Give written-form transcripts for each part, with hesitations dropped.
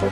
Ay,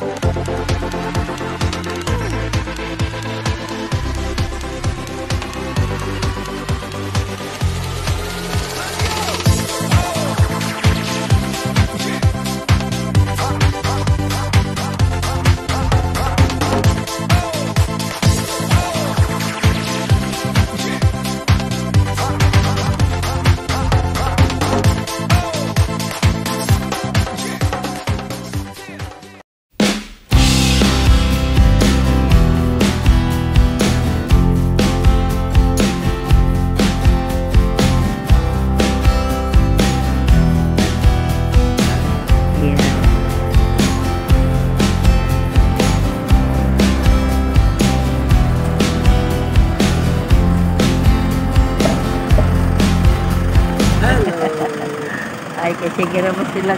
kasi siguro sila.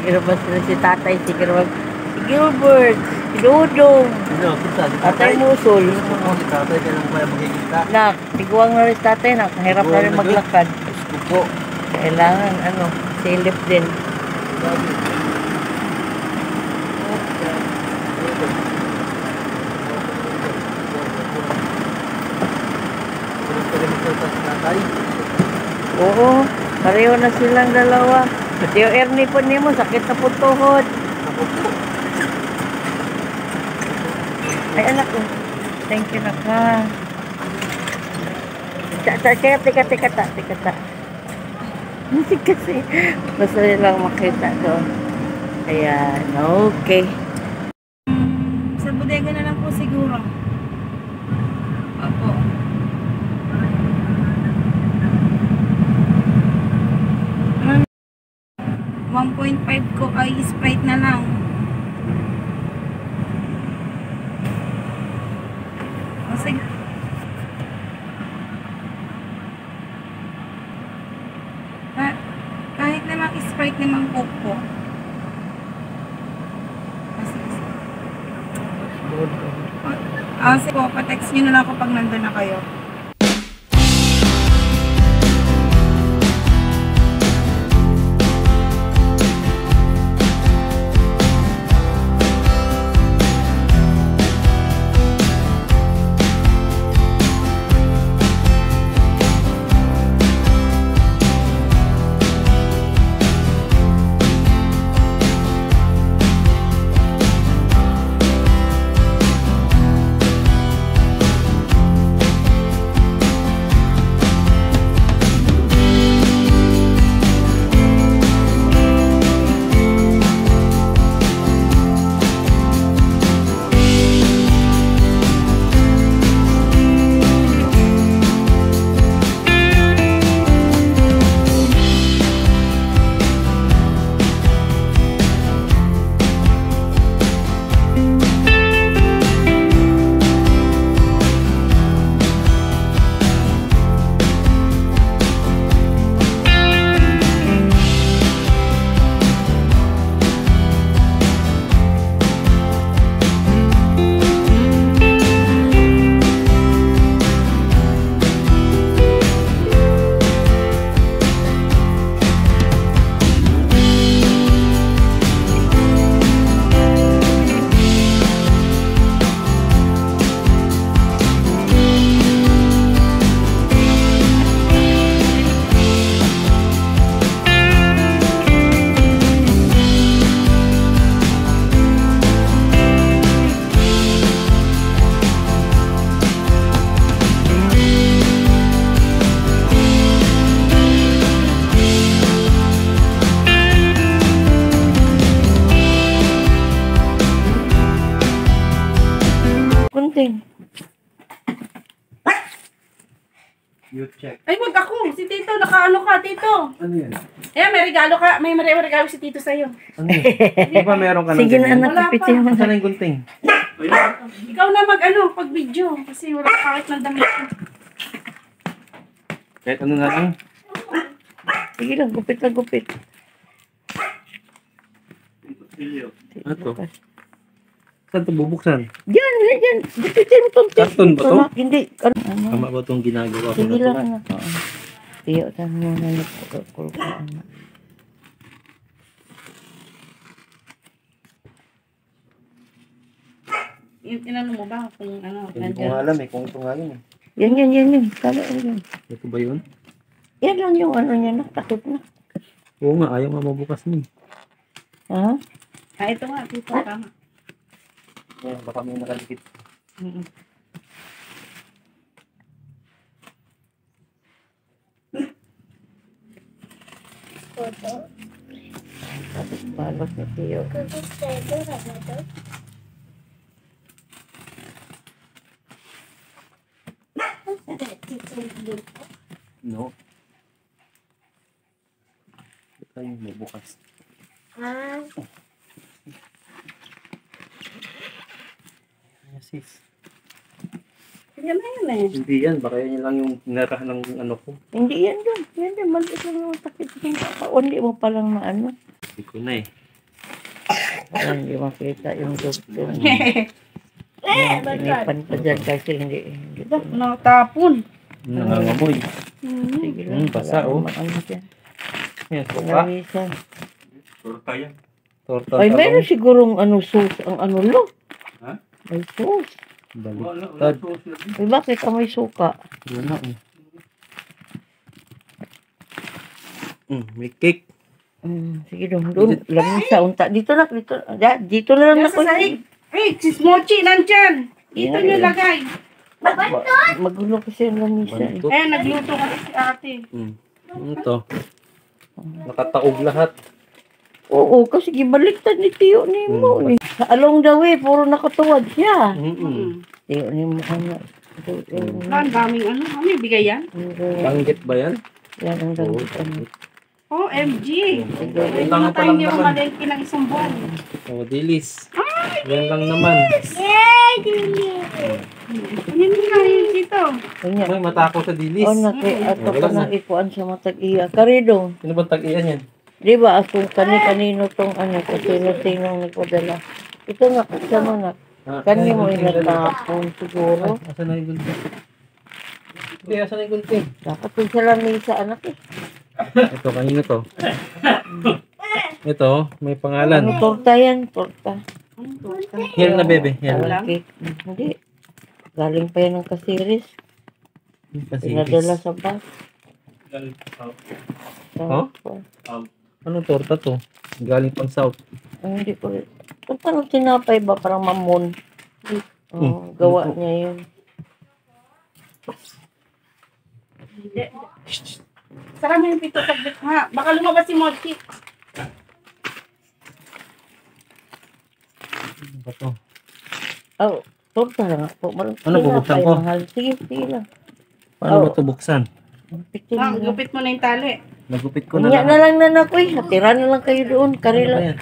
Siguro sila si tatay, siguro si Gilbert, si Dudong. Tatay Musol. Si tatay, kailan ko kaya makikita? Nak, tiguang na rin si tatay, nak. Hirap na rin maglakad. Eskupo. Kailangan, silip din. Oo, pareho na silang dalawa. Yung Ernie po niyo mo, sakit na po tuhod. Ay anak ko, thank you na ka. Teka. Hindi kasi, basta nilang makita doon. Ayan, okay. Sa bodega na lang po siguro. Opo. 1.5 ko ay Sprite na lang. O sige. Kahit namang Sprite namang Coke po. Sige po, pa-text nyo na lang ako pag nandun na kayo. Kunting. You check. Ay, wag ako. Si Tito, nakaano ka, Tito. Ano yan? May regalo ka. May regalo si Tito sa'yo. Ano yan? Di ba meron ka ng Sige na ganyan? anak, kapitin mo Saan na. na yung gunting? Ikaw na pag-video. Kasi wala kahit ng damit ko. Kahit ano na lang. Sige lang, gupit na gupit. Ano to? Saan ito bubuksan? Diyan. Gupitin mo itong Karton ba to? Hindi. Tama ba itong ginagawa ko Sige na lang to? anak. Tiyo, saan mo na nagkukulkulan. inano mo ba kung ano? Hindi ko nga alam eh, kung ito nga yun eh. Yan. Kala yan. Ito ba yun? Yan lang yung ano niya na. Takot na. Oo nga, ayaw nga mabukas niya. Ha? Ito nga, dito tama. Ayan, baka may nakalikit. Mm. Tapos balos ni Tio. No. Ito yung mabukas. Ayan, sis. Yan na yun eh. Hindi yan, baka yan lang yung narahan ng ano ko. Hindi yan doon. Yan din. Maliit lang yung takit ng kakaon. Hindi mo palang maano. Hindi ko na eh. Hindi makita yung doktor. Pinipan pa dyan kasi hindi. Nakatapon. Nangangamoy. Sige lang. Basa oh. Ano dyan? Yan, suka. Pinawisan. Torta yan. Torta. Ay, meron sigurong ano sauce. Ang ano lo. Ha? May sauce. Baliktad. Ay, bakit may suka? Wala eh. May cake. Sige dong. Doon. Lamang sa unta. Dito na. Dito na lang Yan ako. sa sahig. Hey, sis Mochi, nandyan. Dito nyo lagay. Magulo kasi yung lamisa. Bantot. Eh, nagluto kasi si ate. Ano to? Nakataog lahat. Oo, kasi gibaliktad ni Tio ni mo. Sa along the way, puro nakatuwad siya. Tio ni mo ano. Ang daming ano. Ano yung bigay yan? Banggit ba yan? Yan ang dami. OMG. Yan Hindi lang mo tayo palang hindi naman. mamalengke ng isang buwan. Oh, dilis. Yan lang naman. Yun nga yun dito. Kanya. Ay, matako sa dilis. O naki, ato Wala ka na. nang ikuan sa matag iya. Karidong. Sino ba tag-iyan yan? Di ba, kung kanino tong ano, kasi sinong nagpadala. Ito na, kasama na. Kani mo inatapon siguro. Asa na yung gunting? Hindi, asa na yung gunting? Dapat yung sa lamisa, anak eh. Ito, kanino to? Ito, may pangalan. Ano torta yan? Torta. Here na, bebe. Here. Wala. Cake. Hindi. Galing pa yan ng kasiris. Pinadala sa bus. Oh? Anong torta to? Galing pang south. Ay, hindi ko rin. Kung paano tinapay ba? Parang mamon. Oh, gawa niya yun. Sara mo yung pito saglit ha. Baka lumabas si Mochi. Ano ba to? Oh, torta lang ako. Ano, bubuksan ko? Mahal. Sige lang. Paano ba ito buksan? Pitin Ah, mo. gupit mo na yung tali. Nagupit ko na Kanya na lang. lang na ko eh. Hatira na lang kayo doon. Kari Ano ba lang. yan?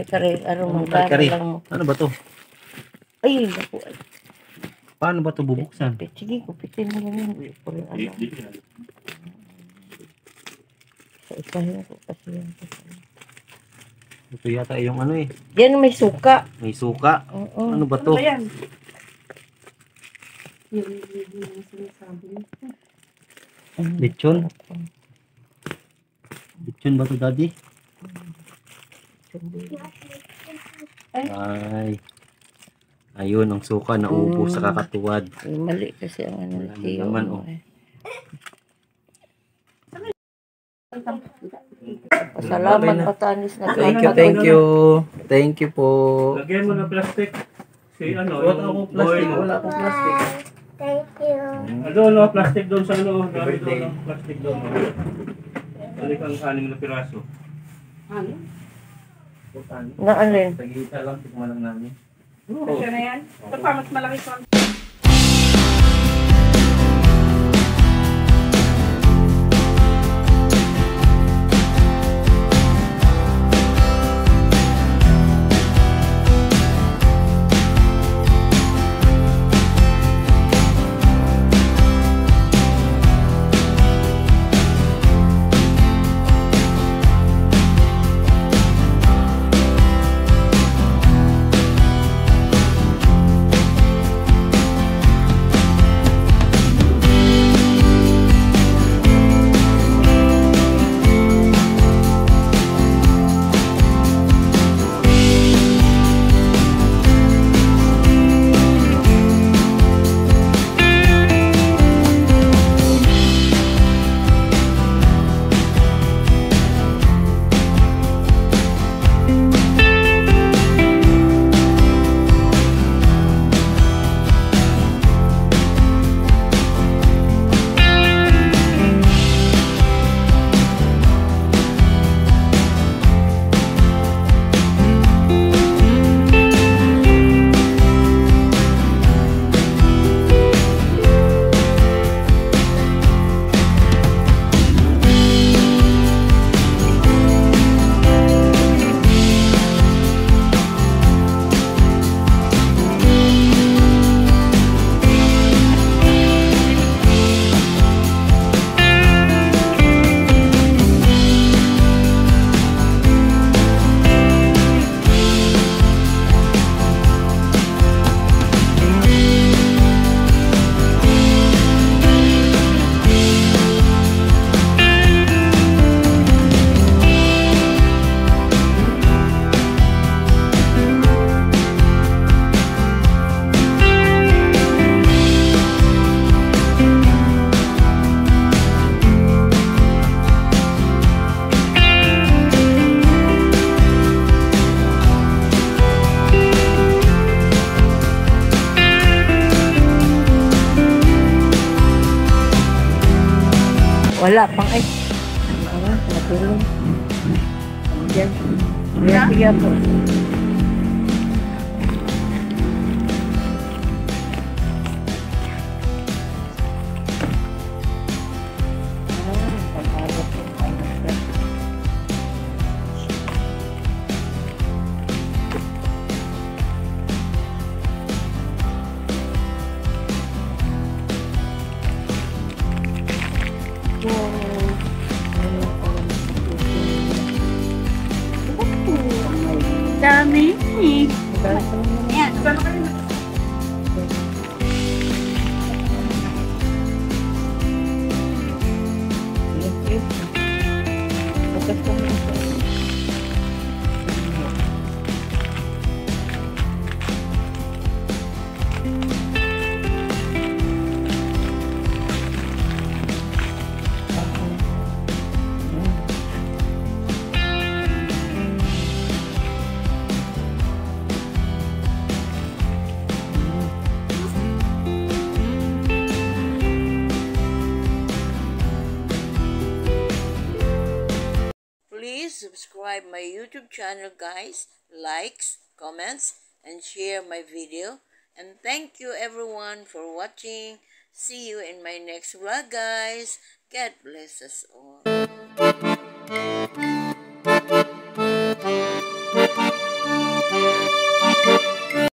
Kari. Ano mo? Kari. lang mo. Ano ba to? Ay, naku. Paano ba ito bubuksan? Sige, kupitin mo lang yun. Hindi ko rin alam. Sa isahin ko kasi yan. Ito yata yung ano eh. Yan may suka. May suka. Oo. Ano ba Ano to? ba yan? Yung sinasabi mo. Lechon? Lechon ba to, daddy? Ay. Ayun, ang suka na upo sa kakatuwad. Ay, mali kasi ang ano Wala Tio. naman, oh. Salamat Okay na. Patanis na Thank you. Thank you po. Lagyan mo ng plastic. Si ano, Wala akong plastic. Wala akong plastic. Ano, plastic doon sa ano. Dami Birthday. doon, plastic doon. Balik ang 6 na piraso. Ano? Na alin? Tagita lang, tikman lang namin. Kasya na yan? Ito pa, mas malaki ko. Wala pang ay. Ano, matulong. Diyan. Sige po. Dami. Ayan. Please subscribe my YouTube channel, guys. Likes, comments, and share my video. And thank you everyone for watching. See you in my next vlog, guys. God bless us all.